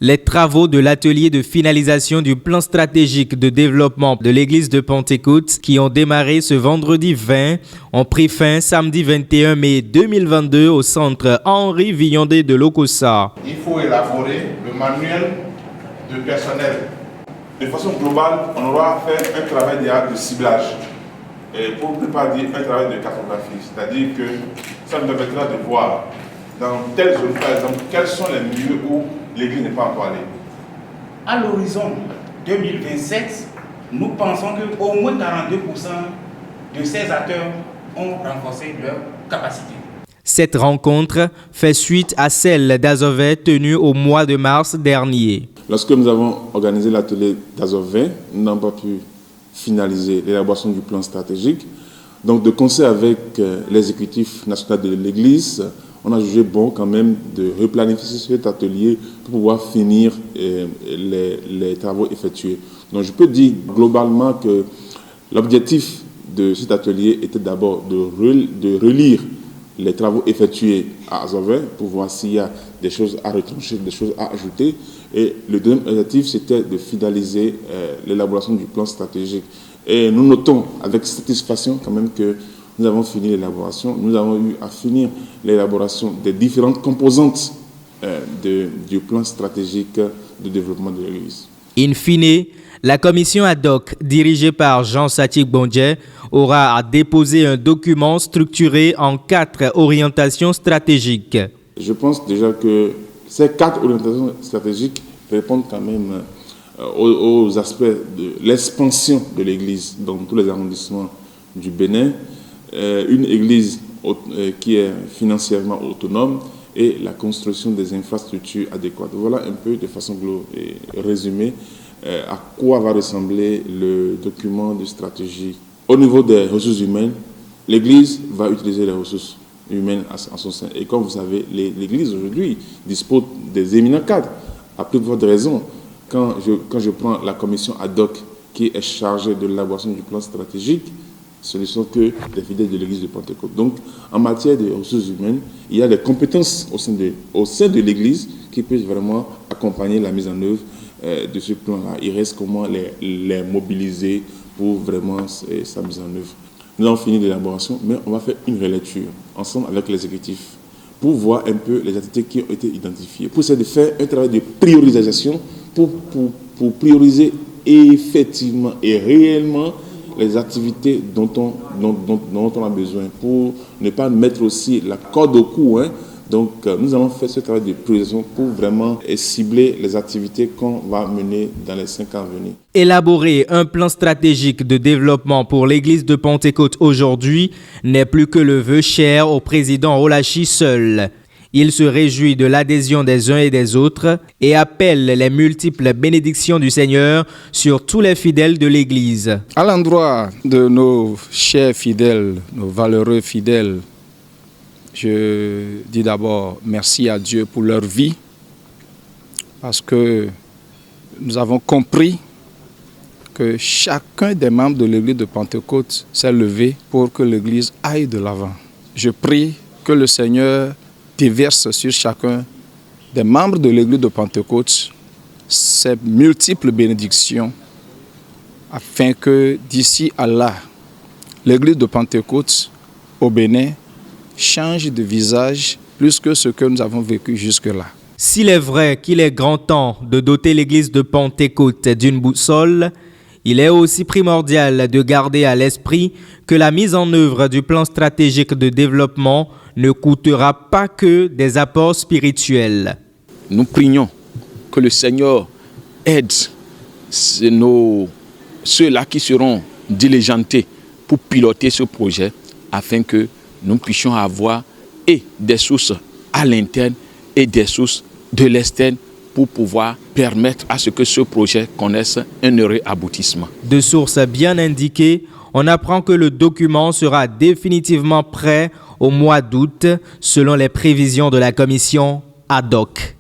Les travaux de l'atelier de finalisation du plan stratégique de développement de l'église de Pentecôte, qui ont démarré ce vendredi 20, ont pris fin samedi 21 mai 2022 au centre Henri Villondé de Lokossa. Il faut élaborer le manuel de personnel. De façon globale, on aura fait un travail de ciblage, et pour ne pas dire un travail de cartographie, c'est-à-dire que ça nous permettra de voir dans telle zone, par exemple, quels sont les milieux où l'église n'est pas encore allée. À l'horizon 2027, nous pensons qu'au moins 42% de ces acteurs ont renforcé leur capacité. Cette rencontre fait suite à celle d'Azové tenue au mois de mars dernier. Lorsque nous avons organisé l'atelier d'Azové, nous n'avons pas pu finaliser l'élaboration du plan stratégique. Donc, de concert avec l'exécutif national de l'Église, on a jugé bon quand même de replanifier cet atelier pour pouvoir finir les travaux effectués. Donc, je peux dire globalement que l'objectif de cet atelier était d'abord de relire les travaux effectués à Azové pour voir s'il y a des choses à retrancher, des choses à ajouter. Et le deuxième objectif, c'était de finaliser l'élaboration du plan stratégique. Et nous notons avec satisfaction quand même que nous avons fini l'élaboration. Nous avons eu à finir l'élaboration des différentes composantes du plan stratégique de développement de l'Église. In fine, la commission ad hoc, dirigée par Jean Satik Bondje, aura à déposer un document structuré en 4 orientations stratégiques. Je pense déjà que ces 4 orientations stratégiques répondent quand même aux aspects de l'expansion de l'Église dans tous les arrondissements du Bénin, une Église qui est financièrement autonome et la construction des infrastructures adéquates. Voilà un peu de façon résumée à quoi va ressembler le document de stratégie. Au niveau des ressources humaines, l'Église va utiliser les ressources humaines en son sein. Et comme vous savez, l'Église aujourd'hui dispose des éminents cadres. À plus de raisons, quand je prends la commission ad hoc qui est chargée de l'élaboration du plan stratégique, ce ne sont que des fidèles de l'Église de Pentecôte. Donc, en matière de ressources humaines, il y a des compétences au sein de l'Église qui peuvent vraiment accompagner la mise en œuvre de ce plan-là. Il reste comment les mobiliser pour vraiment sa mise en œuvre. Nous avons fini l'élaboration, mais on va faire une relecture ensemble avec l'exécutif pour voir un peu les activités qui ont été identifiées, pour essayer de faire un travail de priorisation pour prioriser effectivement et réellement les activités dont on a besoin, pour ne pas mettre aussi la corde au cou. Donc, nous allons faire ce travail de priorisation pour vraiment cibler les activités qu'on va mener dans les 5 ans à venir. Élaborer un plan stratégique de développement pour l'église de Pentecôte aujourd'hui n'est plus que le vœu cher au président Olachi seul. Il se réjouit de l'adhésion des uns et des autres et appelle les multiples bénédictions du Seigneur sur tous les fidèles de l'Église. À l'endroit de nos chers fidèles, nos valeureux fidèles, je dis d'abord merci à Dieu pour leur vie, parce que nous avons compris que chacun des membres de l'Église de Pentecôte s'est levé pour que l'Église aille de l'avant. Je prie que le Seigneur déverse sur chacun des membres de l'Église de Pentecôte ces multiples bénédictions, afin que d'ici à là, l'Église de Pentecôte au Bénin change de visage plus que ce que nous avons vécu jusque-là. S'il est vrai qu'il est grand temps de doter l'église de Pentecôte d'une boussole, il est aussi primordial de garder à l'esprit que la mise en œuvre du plan stratégique de développement ne coûtera pas que des apports spirituels. Nous prions que le Seigneur aide ceux-là qui seront diligentés pour piloter ce projet, afin que nous puissions avoir et des sources à l'interne et des sources de l'externe pour pouvoir permettre à ce que ce projet connaisse un heureux aboutissement. De sources bien indiquées, on apprend que le document sera définitivement prêt au mois d'août selon les prévisions de la commission ad hoc.